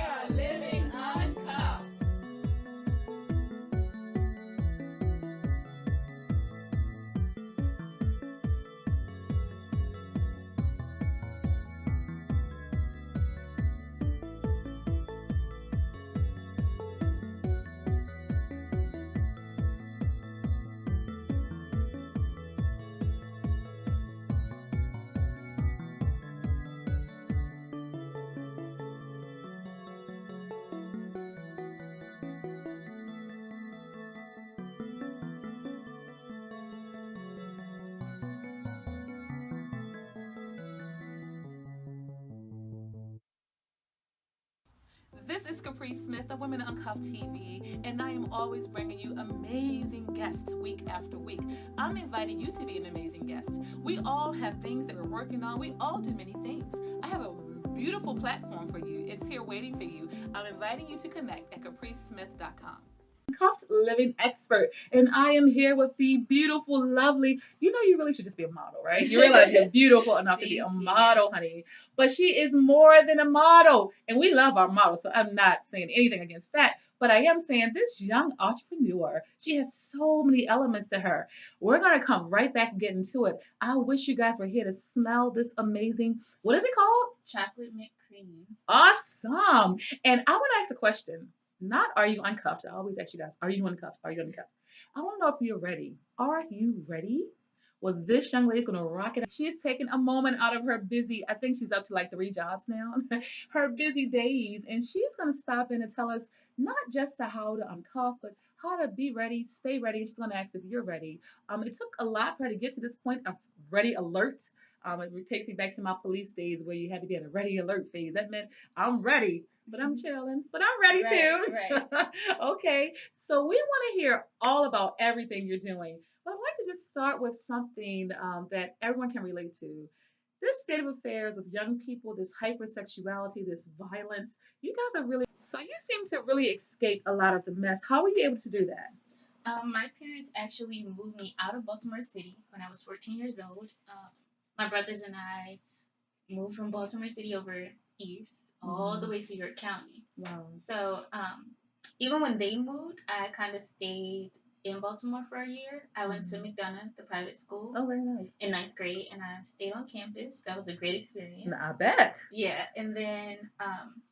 are living uncuffed. This is Caprice Smith of Women Uncuffed TV, and I am always bringing you amazing guests week after week. I'm inviting you to be an amazing guest. We all have things that we're working on. We all do many things. I have a beautiful platform for you. It's here waiting for you. I'm inviting you to connect at capricesmith.com. Uncuffed Living Expert, and I am here with the beautiful, lovely. You know, you really should just be a model, right? You realize you're beautiful enough to be a model, honey. But she is more than a model, and we love our models, so I'm not saying anything against that. But I am saying this young entrepreneur, she has so many elements to her. We're going to come right back and get into it. I wish you guys were here to smell this amazing, what is it called? Chocolate mint cream. Awesome. And I want to ask a question. Not are you uncuffed? I always ask you guys, are you uncuffed? Are you uncuffed? I want to know if you're ready. Are you ready? Well, this young lady's going to rock it. She's taking a moment out of her busy, I think she's up to like 3 jobs now, her busy days. And she's going to stop in and tell us not just how to uncuff, but how to be ready, stay ready. She's going to ask if you're ready. It took a lot for her to get to this point of ready alert. It takes me back to my police days where you had to be at a ready alert phase. That meant I'm ready, but I'm chilling, but I'm ready too. Right. Okay, so we want to hear all about everything you're doing. But I'd like to just start with something that everyone can relate to. This state of affairs of young people, this hypersexuality, this violence, you guys are really, so you seem to really escape a lot of the mess. How were you able to do that? My parents actually moved me out of Baltimore City when I was 14 years old. My brothers and I moved from Baltimore City over east all the way to York County. Wow. So even when they moved, I kind of stayed in Baltimore for a year. I went to McDonough, the private school. Oh, very nice. In 9th grade, and I stayed on campus. That was a great experience. I bet. Yeah, and then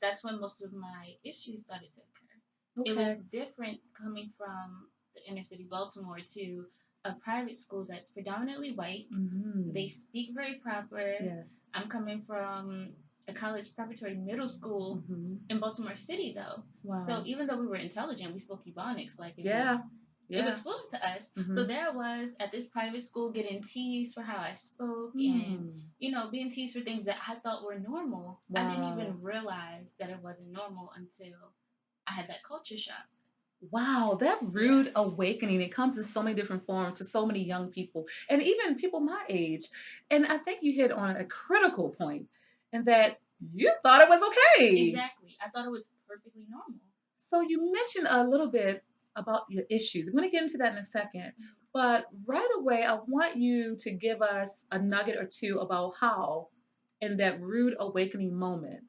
that's when most of my issues started to occur. Okay. It was different coming from the inner city Baltimore to a private school that's predominantly white. Mm-hmm. They speak very proper. Yes. I'm coming from a college preparatory middle school in Baltimore City, though. Wow. So even though we were intelligent, we spoke Ebonics. Like it was fluent to us. So there I was at this private school getting teased for how I spoke and, being teased for things that I thought were normal. Wow. I didn't even realize that it wasn't normal until I had that culture shock. Wow, that rude awakening, it comes in so many different forms for so many young people and even people my age. And I think you hit on a critical point in that you thought it was okay. Exactly. I thought it was perfectly normal. So you mentioned a little bit about your issues. I'm going to get into that in a second. But right away, I want you to give us a nugget or two about how, in that rude awakening moment,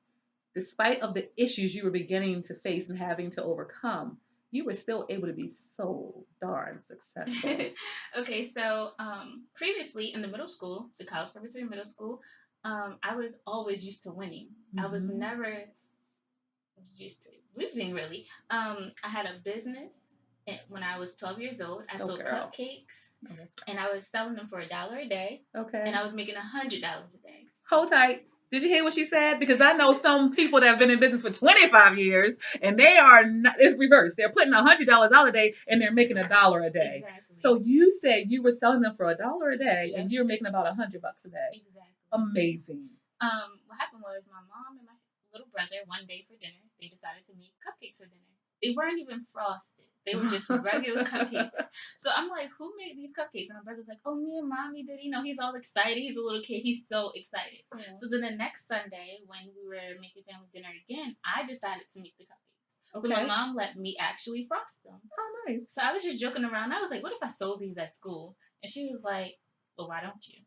despite of the issues you were beginning to face and having to overcome, you were still able to be so darn successful. Okay, so previously in the middle school, the college preparatory middle school, I was always used to winning. I was never used to losing, really. I had a business when I was 12 years old. I sold cupcakes, and I was selling them for $1 a day. Okay. And I was making $100 a day. Hold tight. Did you hear what she said? Because I know some people that have been in business for 25 years, and they are not, it's reversed. They're putting $100 out a day, and they're making $1 a day. Exactly. So you said you were selling them for $1 a day, and you're making about $100 a day. Exactly. Amazing. What happened was my mom and my little brother, one day for dinner, they decided to make cupcakes for dinner. They weren't even frosted. They were just regular cupcakes. So I'm like, who made these cupcakes? And my brother's like, oh, me and mommy did. He's all excited. He's a little kid. He's so excited. Yeah. So then the next Sunday, when we were making family dinner again, I decided to make the cupcakes. Okay. So my mom let me actually frost them. Oh, nice. So I was just joking around. I was like, what if I sold these at school? And she was like, well, why don't you?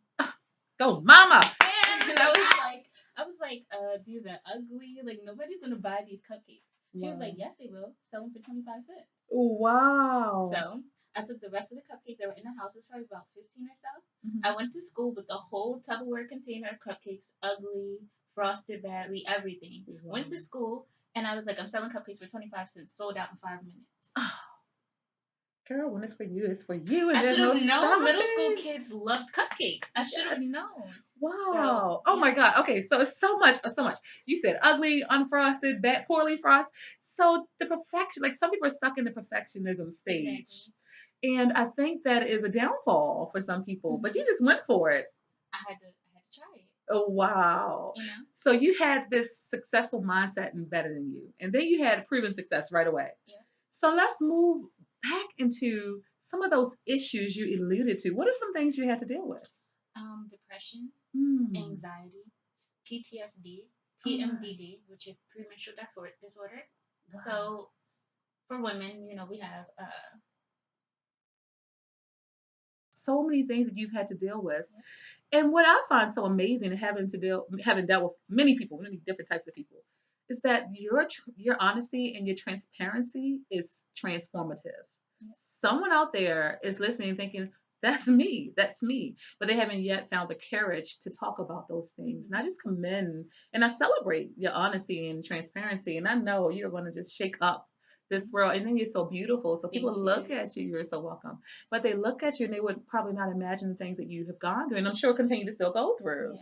Go, mama. And I was like, I was like, these are ugly. Like, nobody's gonna buy these cupcakes. She was like, yes, they will. Sell them for 25 cents. Wow. So I took the rest of the cupcakes that were in the house. It was probably about 15 or so. Mhm. I went to school with the whole Tupperware container of cupcakes, ugly, frosted badly, everything. Wow. Went to school, and I was like, I'm selling cupcakes for 25 cents. Sold out in 5 minutes. Girl, when it's for you, it's for you. And I there's should have no known middle school stopping. kids loved cupcakes. I should have Yes. known. Wow. So, Oh my yeah. God. Okay. So it's so much, so much. You said ugly, unfrosted, bad, poorly frosted. So the perfection, like some people are stuck in the perfectionism stage. Exactly. And I think that is a downfall for some people, but you Mhm. just went for it. I had to try it. Oh, wow. You know? So you had this successful mindset embedded in you, and then you had proven success right away. Yeah. So let's move back into some of those issues you alluded to. What are some things you had to deal with? Depression, Hmm. anxiety, PTSD, Oh my. PMDD, which is premenstrual disorder. Wow. So for women, you know, we have So many things that you've had to deal with. And what I find so amazing, having dealt with many people, many different types of people, is that your honesty and your transparency is transformative. Someone out there is listening, thinking, that's me, but they haven't yet found the courage to talk about those things. And I just commend and I celebrate your honesty and transparency. And I know you're going to just shake up this world. And then you're so beautiful. So people look at you, you're so welcome. But they look at you and they would probably not imagine the things that you have gone through, and I'm sure continue to still go through.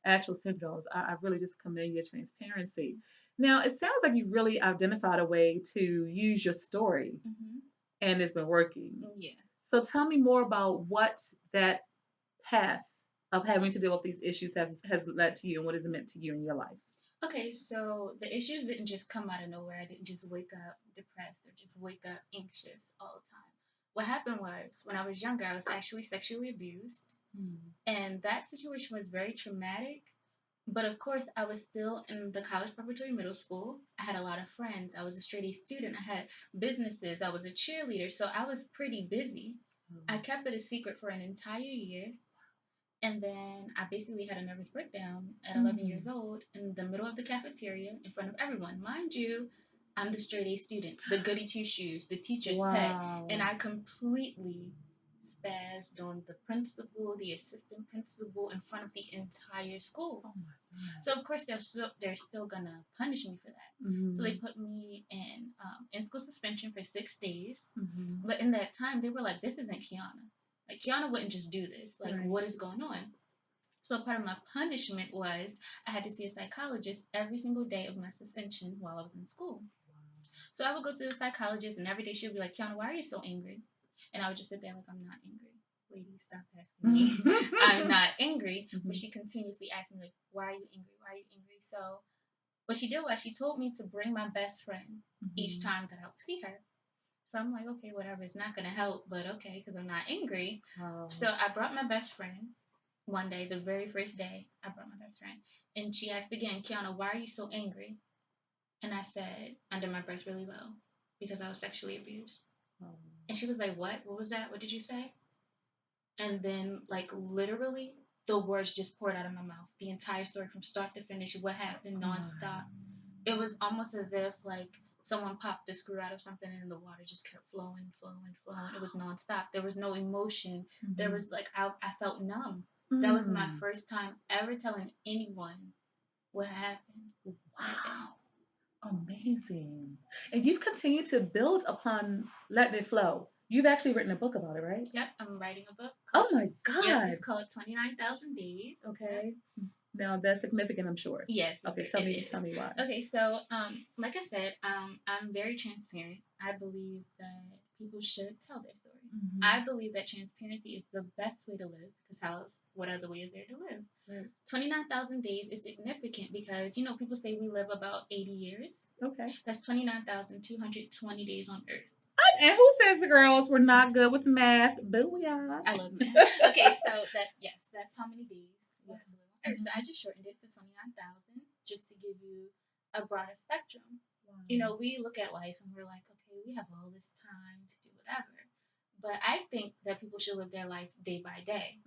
Actual symptoms. I really just commend your transparency. Now, it sounds like you really identified a way to use your story, and it's been working. Yeah. So tell me more about what that path of having to deal with these issues has led to you, and what has it meant to you in your life. Okay, so the issues didn't just come out of nowhere. I didn't just wake up depressed or just wake up anxious all the time. What happened was when I was younger, I was actually sexually abused. And that situation was very traumatic. But of course, I was still in the college preparatory middle school. I had a lot of friends. I was a straight A student. I had businesses. I was a cheerleader. So I was pretty busy. I kept it a secret for an entire year. And then I basically had a nervous breakdown at 11 years old in the middle of the cafeteria in front of everyone. Mind you, I'm the straight A student, the goody two shoes, the teacher's pet. And I completely spazzed on the principal, the assistant principal in front of the entire school. Oh my God. So of course they're still gonna punish me for that. So they put me in school suspension for 6 days. But in that time they were like, this isn't Kiana. Like Kiana wouldn't just do this. Like what is going on? So part of my punishment was I had to see a psychologist every single day of my suspension while I was in school. So I would go to the psychologist, and every day she would be like, Kiana, why are you so angry? And I would just sit there like, I'm not angry. Lady, stop asking me. I'm not angry. But she continuously asked me, like, why are you angry? Why are you angry? So what she did was she told me to bring my best friend each time that I would see her. So I'm like, okay, whatever. It's not going to help, but okay, because I'm not angry. So I brought my best friend one day, the very first day, I brought my best friend. And she asked again, Kiana, why are you so angry? And I said, under my breath really low, because I was sexually abused. And she was like, what? What was that? What did you say? And then, like, literally, the words just poured out of my mouth. The entire story from start to finish, what happened, nonstop. It was almost as if, like, someone popped the screw out of something and the water just kept flowing, flowing, flowing. It was nonstop. There was no emotion. There was, like, I felt numb. That was my first time ever telling anyone what happened. Wow. Amazing. And you've continued to build upon letting it flow. You've actually written a book about it, right? Yep, I'm writing a book. Oh my God. Yep, it's called 29,000 Days. Okay. Now that's significant, I'm sure. Yes. Okay, tell me why. Okay, so like I said, I'm very transparent. I believe that people should tell their story. I believe that transparency is the best way to live because what other way is there to live? Right. 29,000 days is significant because you know people say we live about 80 years. Okay. That's 29,220 days on Earth. And who says the girls were not good with math? Booyah. I love math. Okay, so that's how many days we have to live on Earth. So I just shortened it to 29,000 just to give you a broader spectrum. Wow. You know, we look at life and we're like, okay, we have all this time to do whatever. But I think that people should live their life day by day.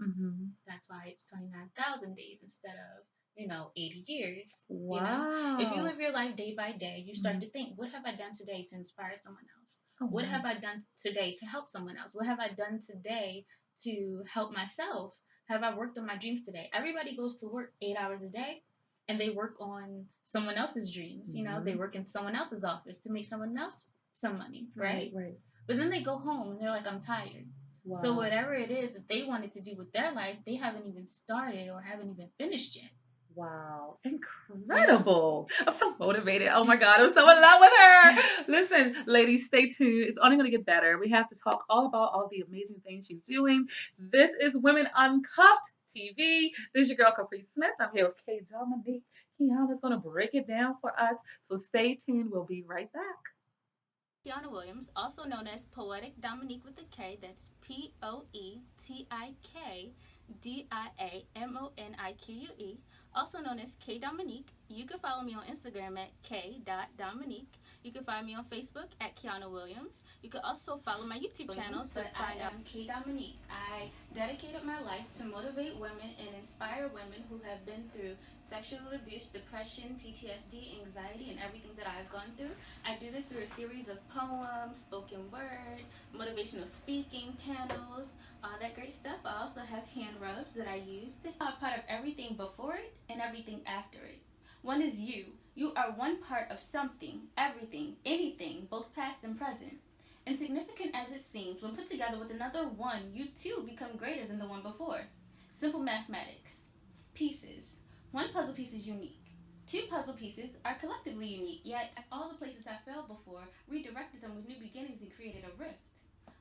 That's why it's 29,000 days instead of 80 years. Wow. If you live your life day by day, you start to think, what have I done today to inspire someone else? Oh, What nice. have I done today to help someone else? What have I done today to help myself? Have I worked on my dreams today? Everybody goes to work 8 hours a day and they work on someone else's dreams. They work in someone else's office to make someone else some money, right? Right. But then they go home and they're like, I'm tired. Wow. So whatever it is that they wanted to do with their life, they haven't even started or haven't even finished yet. Wow, incredible. I'm so motivated. Oh my God, I'm so in love with her. Listen, ladies, stay tuned. It's only going to get better. We have to talk all about all the amazing things she's doing. This is Women Uncuffed TV. This is your girl, Caprice Smith. I'm here with K.Diamonique. Kiana's going to break it down for us. So stay tuned. We'll be right back. Kiana Williams, also known as Poetic Dominique with a K, that's PoetikDiamonique, also known as K.Diamonique. You can follow me on Instagram at K.Dominique. You can find me on Facebook at Kiana Williams. You can also follow my YouTube channel to find out K.Diamonique. I dedicated my life to motivate women and inspire women who have been through sexual abuse, depression, PTSD, anxiety, and everything that I've gone through. I do this through a series of poems, spoken word, motivational speaking, panels, all that great stuff. I also have hand rubs that I use to be a part of everything before it and everything after it. One is you. You are one part of something, everything, anything, both past and present. Insignificant as it seems, when put together with another one, you too become greater than the one before. Simple mathematics. Pieces. One puzzle piece is unique. Two puzzle pieces are collectively unique, yet all the places I failed before redirected them with new beginnings and created a rift.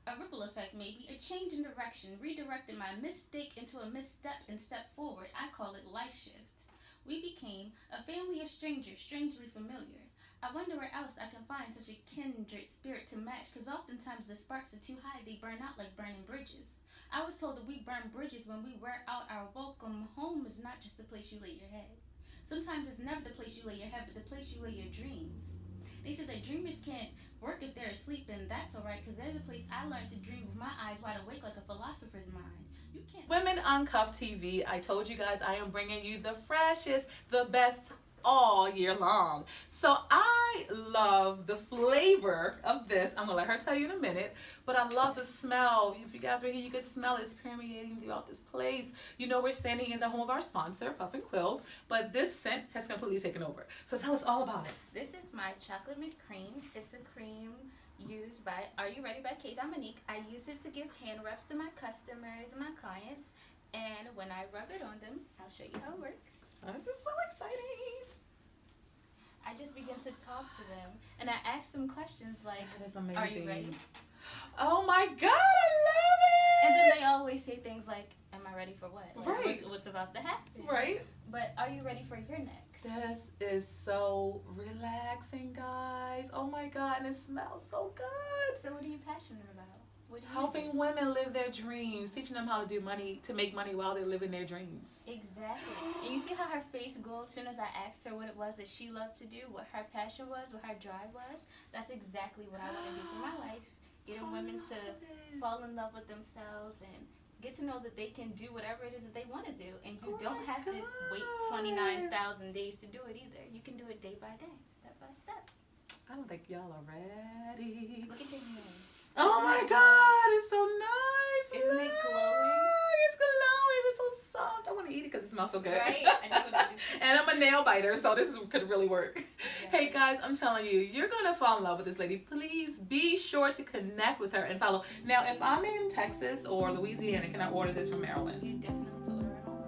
A ripple effect, maybe, a change in direction, redirected my mistake into a misstep and step forward. I call it life shift. We became a family of strangers, strangely familiar. I wonder where else I can find such a kindred spirit to match, because oftentimes the sparks are too high, they burn out like burning bridges. I was told that we burn bridges when we wear out our welcome. Home is not just the place you lay your head. Sometimes it's never the place you lay your head, but the place you lay your dreams. They said that dreamers can't work if they're asleep, and that's alright, because there's a place I learned to dream with my eyes wide awake like a philosopher's mind. You can't. Women Uncuffed TV. I told you guys I am bringing you the freshest, the best all year long. So I love the flavor of this. I'm gonna let her tell you in a minute, but I love the smell. If you guys were here, you could smell it's permeating throughout this place. We're standing in the home of our sponsor, Puff and Quill, but this scent has completely taken over. So tell us all about it. This is my chocolate mint cream. It's a cream used by Are You Ready by K.Diamonique. I use it to give hand rubs to my customers and my clients, and when I rub it on them, I'll show you how it works. Oh, this is so exciting. I just begin to talk to them, and I ask them questions like, That is amazing. are you ready? Oh my God, I love it. And then they always say things like, am I ready for what? Like, Right. What's about to happen? Right. But are you ready for your next? This is so relaxing, guys. Oh my God, and it smells so good. So what are you passionate about? What do you Helping do? women live their dreams, teaching them how to do money, to make money while they're living their dreams. Exactly. And you see how her face glowed as soon as I asked her what it was that she loved to do, what her passion was, what her drive was. That's exactly what I want to do for my life. Getting women to fall in love with themselves and get to know that they can do whatever it is that they want to do. And you don't have to wait 29,000 days to do it either. You can do it day by day, step by step. I don't think y'all are ready. Look at your nose. Oh my God, it's so nice. Isn't it glowing? It's glowing. It's so soft. I want to eat it because it smells so good. Right? I just want to eat it. And I'm a nail biter, so this could really work. Exactly. Hey guys, I'm telling you, you're going to fall in love with this lady. Please be sure to connect with her and follow. Now, if I'm in Texas or Louisiana, can I order this from Maryland? You definitely can order it on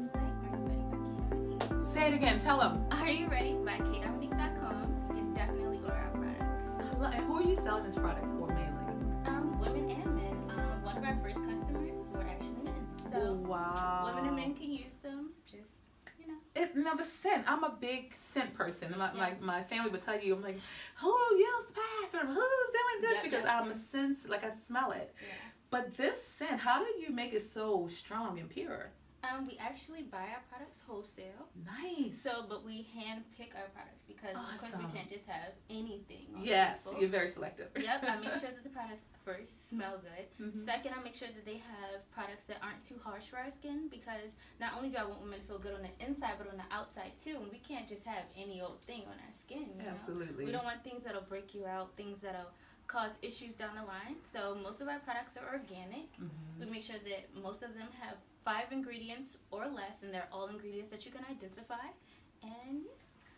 my website. Are You Ready by K.Diamonique? Say it again. Tell them. Are You Ready by K.Diamonique.com. You can definitely order our products. And who are you selling this product for mainly? Women and men. One of our first customers were actually men. So Wow. women and men can use them. Just, you know. Now the scent, I'm a big scent person. My family would tell you, I'm like, who used the bathroom? Who's doing this? Yep, Because yep, I'm a sense, like I smell it. Yeah. But this scent, how do you make it so strong and pure? We actually buy our products wholesale. Nice. But we hand pick our products because of course we Awesome. can't just have anything on Yes, people. you're very selective. Yep, I make sure that the products first smell good. Mhm. Second, I make sure that they have products that aren't too harsh for our skin because not only do I want women to feel good on the inside but on the outside too, and we can't just have any old thing on our skin. You know? Absolutely. We don't want things that'll break you out, things that'll cause issues down the line. So most of our products are organic. Mhm. We make sure that most of them have 5 ingredients or less, and they're all ingredients that you can identify. And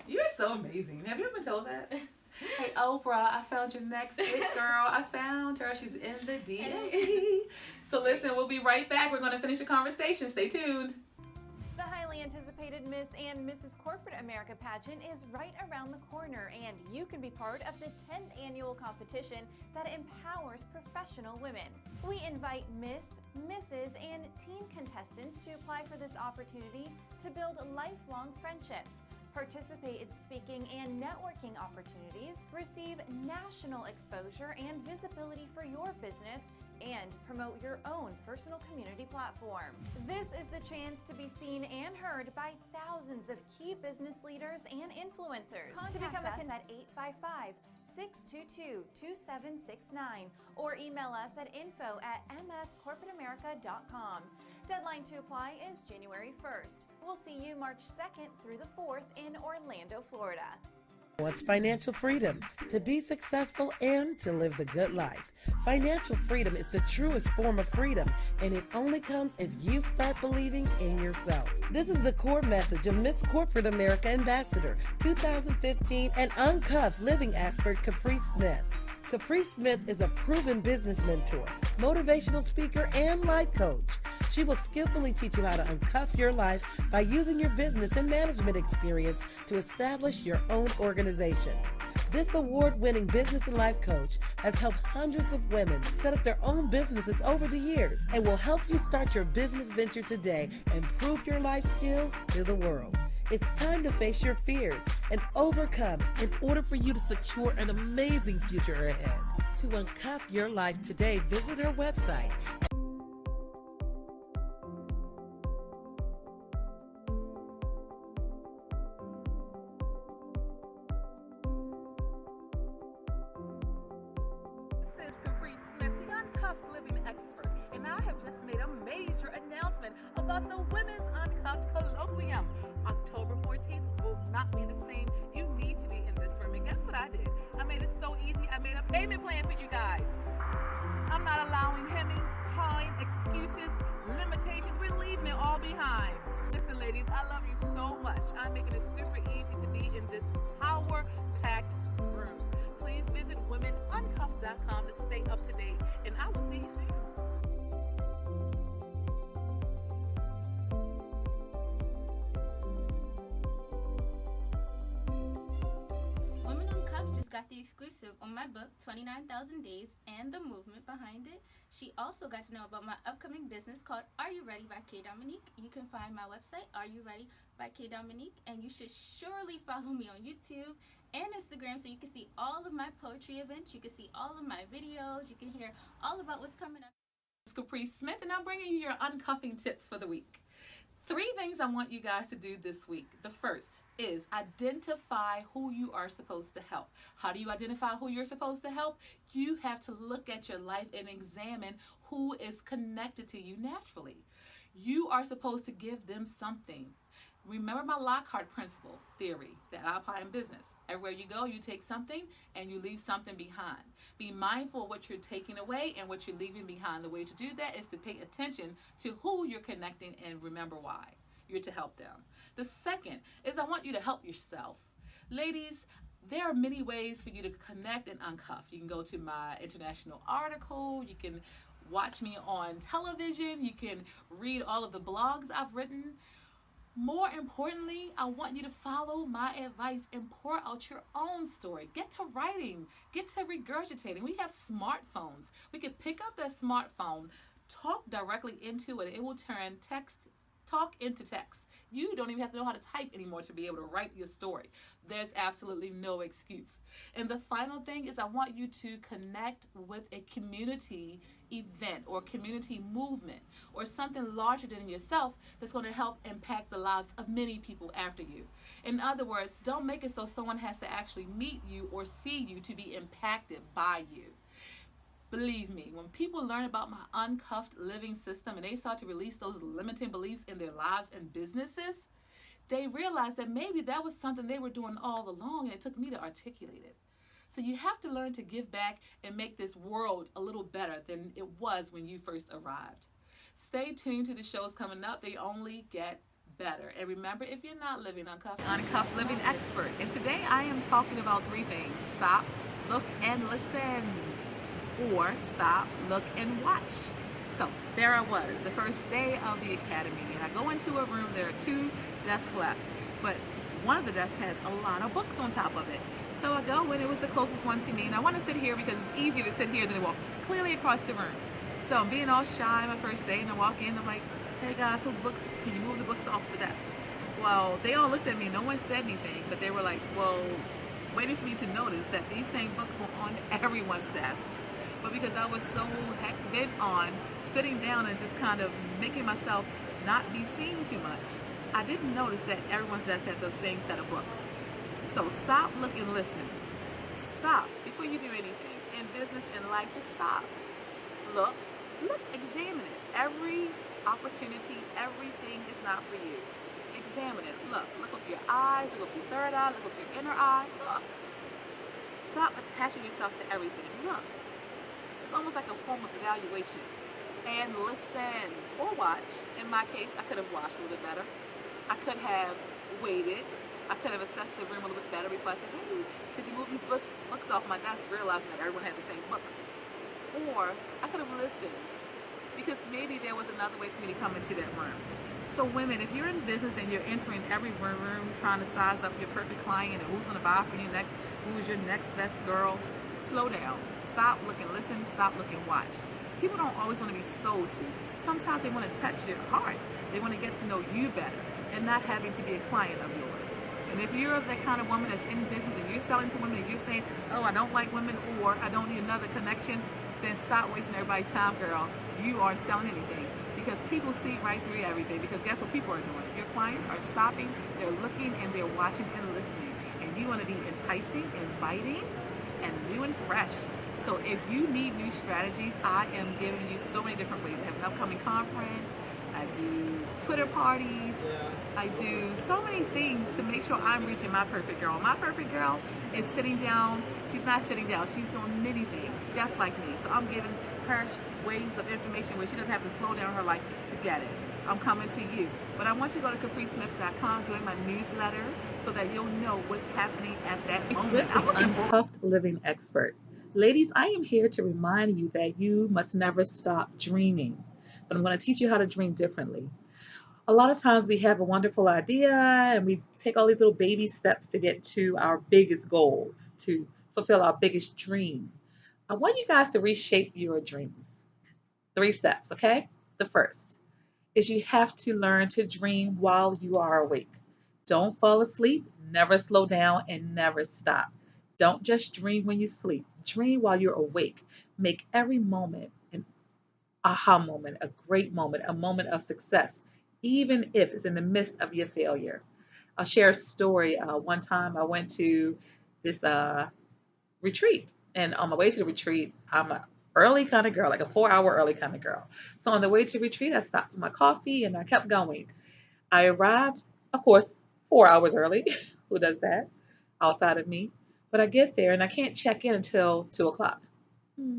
You're so amazing. Have you ever been told that? Hey, Oprah, I found your next hit girl. I found her. She's in the DMV. So listen, we'll be right back. We're going to finish the conversation. Stay tuned. The highly anticipated Miss and Mrs. Corporate America pageant is right around the corner, and you can be part of the 10th annual competition that empowers professional women. We invite Miss, Mrs., and teen contestants to apply for this opportunity to build lifelong friendships, participate in speaking and networking opportunities, receive national exposure and visibility for your business, and promote your own personal community platform. This is the chance to be seen and heard by thousands of key business leaders and influencers. Contact us at 855-622-2769 or email us at info@mscorporateamerica.com. Deadline to apply is January 1st. We'll see you March 2nd through the 4th in Orlando, Florida. What's financial freedom? To be successful and to live the good life. Financial freedom is the truest form of freedom, and it only comes if you start believing in yourself. This is the core message of Miss Corporate America Ambassador 2015 and Uncuffed Living Expert Caprice Smith. Caprice Smith is a proven business mentor, motivational speaker, and life coach. She will skillfully teach you how to uncuff your life by using your business and management experience to establish your own organization. This award-winning business and life coach has helped hundreds of women set up their own businesses over the years and will help you start your business venture today and prove your life skills to the world. It's time to face your fears and overcome in order for you to secure an amazing future ahead. To uncuff your life today, visit her website. This is Caprice Smith, the Uncuffed Living Expert, and I have just made a major announcement about the Women's Uncuffed Colloquium. October 14th will not be the same. You need to be in this room, and guess what I did? I made it so easy. I made a payment plan for you guys. I'm not allowing hemming, hawing, excuses, limitations. We're leaving it all behind. Listen, ladies, I love you so much. I'm making it super easy to be in this power-packed room. Please visit womenuncuffed.com to stay up to date, and I will see you soon. Women Uncuffed just got the exclusive on my book, 29,000 Days, and the movement behind it. She also got to know about my upcoming business called Are You Ready by K.Diamonique. You can find my website, Are You Ready by K.Diamonique, and you should surely follow me on YouTube and Instagram so you can see all of my poetry events. You can see all of my videos. You can hear all about what's coming up. It's Caprice Smith, and I'm bringing you your uncuffing tips for the week. 3 things I want you guys to do this week. The first is identify who you are supposed to help. How do you identify who you're supposed to help? You have to look at your life and examine who is connected to you naturally. You are supposed to give them something. Remember my Lockhart principle theory that I apply in business. Everywhere you go, you take something and you leave something behind. Be mindful of what you're taking away and what you're leaving behind. The way to do that is to pay attention to who you're connecting and remember why. You're to help them. The second is I want you to help yourself. Ladies, there are many ways for you to connect and uncuff. You can go to my international article. You can watch me on television. You can read all of the blogs I've written. More importantly, I want you to follow my advice and pour out your own story. Get to writing, get to regurgitating. We have smartphones. We can pick up that smartphone, talk directly into it. It will turn talk into text. You don't even have to know how to type anymore to be able to write your story. There's absolutely no excuse. And the final thing is I want you to connect with a community event or community movement or something larger than yourself that's going to help impact the lives of many people after you. In other words, don't make it so someone has to actually meet you or see you to be impacted by you. Believe me, when people learn about my uncuffed living system and they start to release those limiting beliefs in their lives and businesses, they realize that maybe that was something they were doing all along and it took me to articulate it. So you have to learn to give back and make this world a little better than it was when you first arrived. Stay tuned to the shows coming up. They only get better. And remember, if you're not living Uncuffed Living Expert. And today I am talking about 3 things. Stop, look, and listen. Or stop, look, and watch. So there I was, the first day of the academy, and I go into a room. There are 2 desks left, but one of the desks has a lot of books on top of it. So I go in, it was the closest one to me, and I want to sit here because it's easier to sit here than to walk clearly across the room. So I'm being all shy my first day, and I walk in, I'm like, hey guys, those books, can you move the books off the desk? Well, they all looked at me, no one said anything, but they were like, well, waiting for me to notice that these same books were on everyone's desk. But because I was so heck bent on sitting down and just kind of making myself not be seen too much, I didn't notice that everyone's desk had the same set of books. So stop, look, and listen. Stop before you do anything. In business, in life, just stop. Look, examine it. Every opportunity, everything is not for you. Examine it. Look with your eyes, look with your third eye, look with your inner eye. Look. Stop attaching yourself to everything. Look. It's almost like a form of evaluation. And listen or watch. In my case, I could have watched a little bit better. I could have waited. I could have assessed the room a little bit better before I said, hey, could you move these books off my desk, realizing that everyone had the same books. Or I could have listened because maybe there was another way for me to come into that room. So women, if you're in business and you're entering every room trying to size up your perfect client and who's going to buy for you next, who's your next best girl, slow down. Stop, look, and listen. Stop, look, and watch. People don't always want to be sold to. Sometimes they want to touch your heart. They want to get to know you better and not having to be a client of yours. And if you're that kind of woman that's in business and you're selling to women and you're saying, oh, I don't like women or I don't need another connection, then stop wasting everybody's time, girl. You aren't selling anything because people see right through everything because guess what people are doing? Your clients are stopping, they're looking, and they're watching and listening. And you want to be enticing, inviting, and new and fresh. So if you need new strategies, I am giving you so many different ways. I have an upcoming conference. I do Twitter parties. I do so many things to make sure I'm reaching my perfect girl. My perfect girl is sitting down. She's not sitting down. She's doing many things just like me. So I'm giving her ways of information where she doesn't have to slow down her life to get it. I'm coming to you. But I want you to go to capricesmith.com, join my newsletter so that you'll know what's happening at that moment. I'm looking for Uncuffed Living Expert. Ladies, I am here to remind you that you must never stop dreaming. But I'm going to teach you how to dream differently. A lot of times we have a wonderful idea and we take all these little baby steps to get to our biggest goal, to fulfill our biggest dream. I want you guys to reshape your dreams. 3 steps, okay? The first is you have to learn to dream while you are awake. Don't fall asleep, never slow down, and never stop. Don't just dream when you sleep. Dream while you're awake. Make every moment an aha moment, a great moment, a moment of success, even if it's in the midst of your failure. I'll share a story. One time I went to this retreat, and on my way to the retreat, I'm an early kind of girl, like a 4-hour early kind of girl. So on the way to retreat, I stopped for my coffee and I kept going. I arrived, of course, 4 hours early. Who does that outside of me? But I get there and I can't check in until 2 o'clock.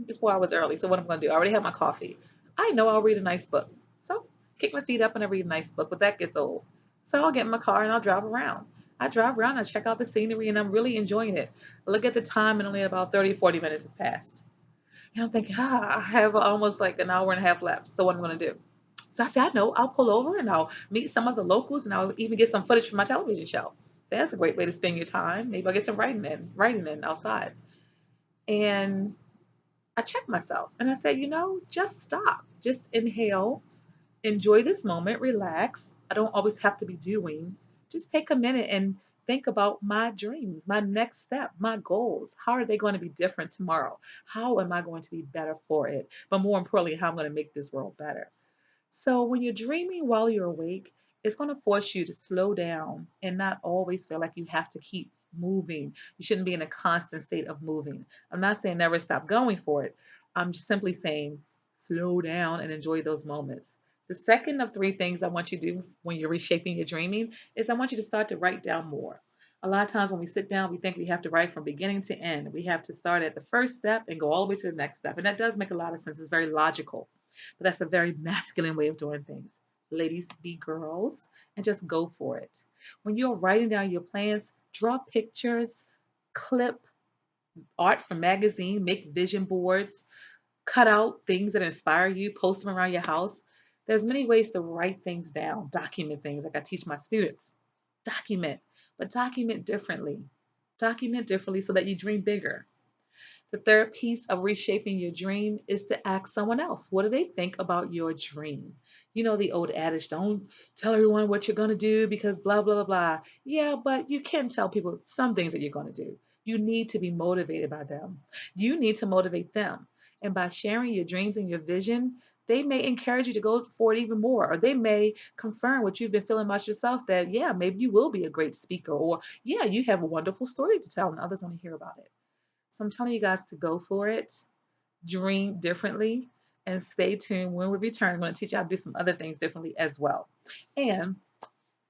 It's 4 hours early. So what I'm going to do, I already have my coffee. I know I'll read a nice book. So kick my feet up and I read a nice book, but that gets old. So I'll get in my car and I'll drive around. I drive around, I check out the scenery, and I'm really enjoying it. I look at the time and only about 30, 40 minutes have passed. And I'm thinking, I have almost like an hour and a half left. So what am I going to do? So I said, I know, I'll pull over and I'll meet some of the locals and I'll even get some footage from my television show. That's a great way to spend your time. Maybe I'll get some writing in outside. And I checked myself and I said, just stop. Just inhale enjoy this moment, relax. I don't always have to be doing. Just take a minute and think about my dreams, my next step, my goals. How are they going to be different tomorrow? How am I going to be better for it? But more importantly, how I'm going to make this world better. So when you're dreaming while you're awake, it's going to force you to slow down and not always feel like you have to keep moving. You shouldn't be in a constant state of moving. I'm not saying never stop going for it. I'm just simply saying slow down and enjoy those moments. The second of three things I want you to do when you're reshaping your dreaming is I want you to start to write down more. A lot of times when we sit down, we think we have to write from beginning to end. We have to start at the first step and go all the way to the next step. And that does make a lot of sense. It's very logical. But that's a very masculine way of doing things. Ladies, be girls and just go for it. When you're writing down your plans, draw pictures, clip art from magazine, make vision boards, cut out things that inspire you, post them around your house. There's many ways to write things down, document things like I teach my students. Document, but document differently. Document differently so that you dream bigger. The third piece of reshaping your dream is to ask someone else, what do they think about your dream? You know the old adage, don't tell everyone what you're going to do because blah, blah, blah, blah. Yeah, but you can tell people some things that you're going to do. You need to be motivated by them. You need to motivate them. And by sharing your dreams and your vision, they may encourage you to go for it even more, or they may confirm what you've been feeling about yourself that, yeah, maybe you will be a great speaker, or yeah, you have a wonderful story to tell and others want to hear about it. So I'm telling you guys to go for it, dream differently, and stay tuned. When we return, I'm going to teach you how to do some other things differently as well. And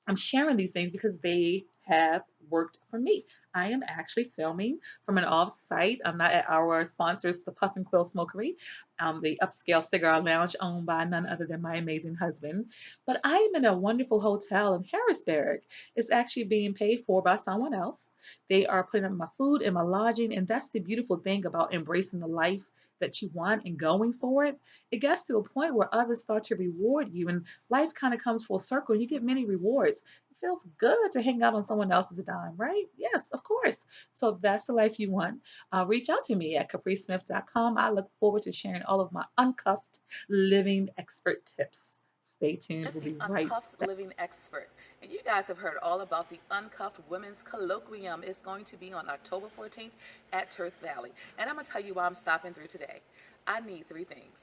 I'm sharing these things because they have worked for me. I am actually filming from an off-site. I'm not at our sponsors, the Puff and Quill Smokery, the upscale cigar lounge owned by none other than my amazing husband. But I am in a wonderful hotel in Harrisburg. It's actually being paid for by someone else. They are putting up my food and my lodging, and that's the beautiful thing about embracing the life that you want and going for it. It gets to a point where others start to reward you, and life kind of comes full circle. You get many rewards. It feels good to hang out on someone else's dime, right? Yes, of course. So if that's the life you want, reach out to me at capricesmith.com. I look forward to sharing all of my uncuffed living expert tips. Stay tuned. We'll be right Uncuffed back. Living Expert. And you guys have heard all about the Uncuffed Women's Colloquium. It's going to be on October 14th at Turf Valley. And I'm going to tell you why I'm stopping through today. I need three things.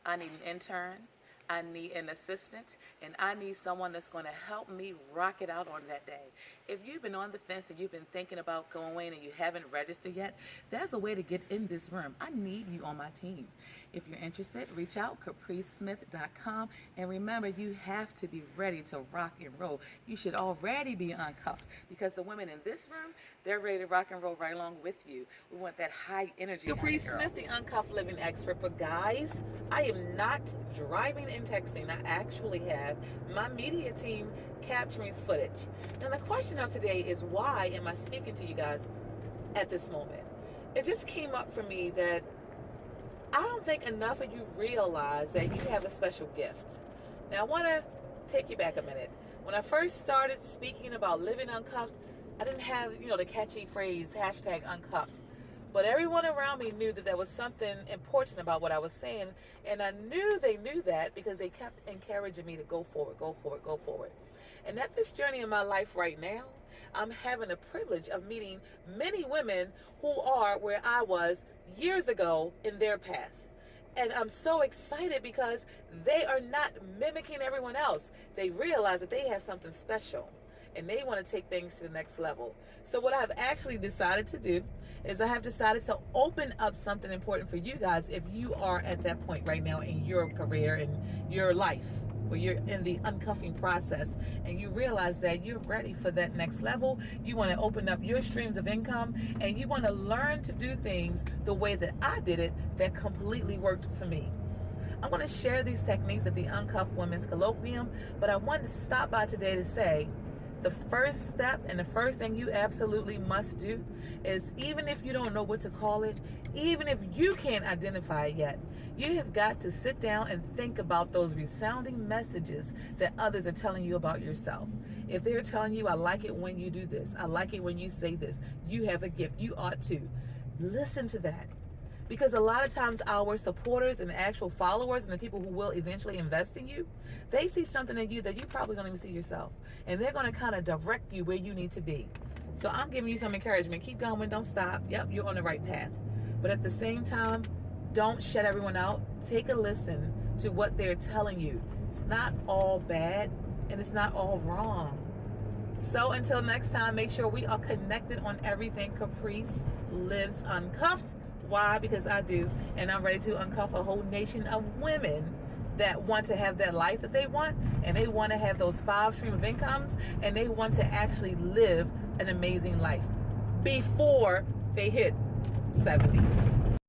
I need an intern, I need an assistant, and I need someone that's going to help me rock it out on that day. If you've been on the fence and you've been thinking about going and you haven't registered yet, there's a way to get in this room. I need you on my team. If you're interested, reach out, capricesmith.com. And remember, you have to be ready to rock and roll. You should already be uncuffed because the women in this room, they're ready to rock and roll right along with you. We want that high energy. Caprice Smith, the Uncuffed Living Expert. But guys, I am not driving and texting. I actually have my media team capturing footage. Now the question of today is, why am I speaking to you guys at this moment? It just came up for me that I don't think enough of you realize that you have a special gift. Now I want to take you back a minute. When I first started speaking about living uncuffed, I didn't have, the catchy phrase, #uncuffed. But everyone around me knew that there was something important about what I was saying. And I knew they knew that because they kept encouraging me to go forward, go forward, go forward. And at this journey in my life right now, I'm having the privilege of meeting many women who are where I was years ago in their path. And I'm so excited because they are not mimicking everyone else. They realize that they have something special and they want to take things to the next level. So what I've actually decided to do is I have decided to open up something important for you guys if you are at that point right now in your career and your life, where you're in the uncuffing process and you realize that you're ready for that next level. You want to open up your streams of income and you want to learn to do things the way that I did it that completely worked for me. I'm going to share these techniques at the Uncuffed Women's Colloquium, but I wanted to stop by today to say the first step and the first thing you absolutely must do is, even if you don't know what to call it, even if you can't identify it yet, you have got to sit down and think about those resounding messages that others are telling you about yourself. If they're telling you, I like it when you do this, I like it when you say this, you have a gift, you ought to. Listen to that. Because a lot of times our supporters and actual followers and the people who will eventually invest in you, they see something in you that you probably don't even see yourself. And they're going to kind of direct you where you need to be. So I'm giving you some encouragement. Keep going. Don't stop. Yep, you're on the right path. But at the same time, don't shut everyone out. Take a listen to what they're telling you. It's not all bad and it's not all wrong. So until next time, make sure we are connected on everything. Caprice lives uncuffed. Why? Because I do. And I'm ready to uncuff a whole nation of women that want to have that life that they want, and they want to have those 5 stream of incomes, and they want to actually live an amazing life before they hit 70s.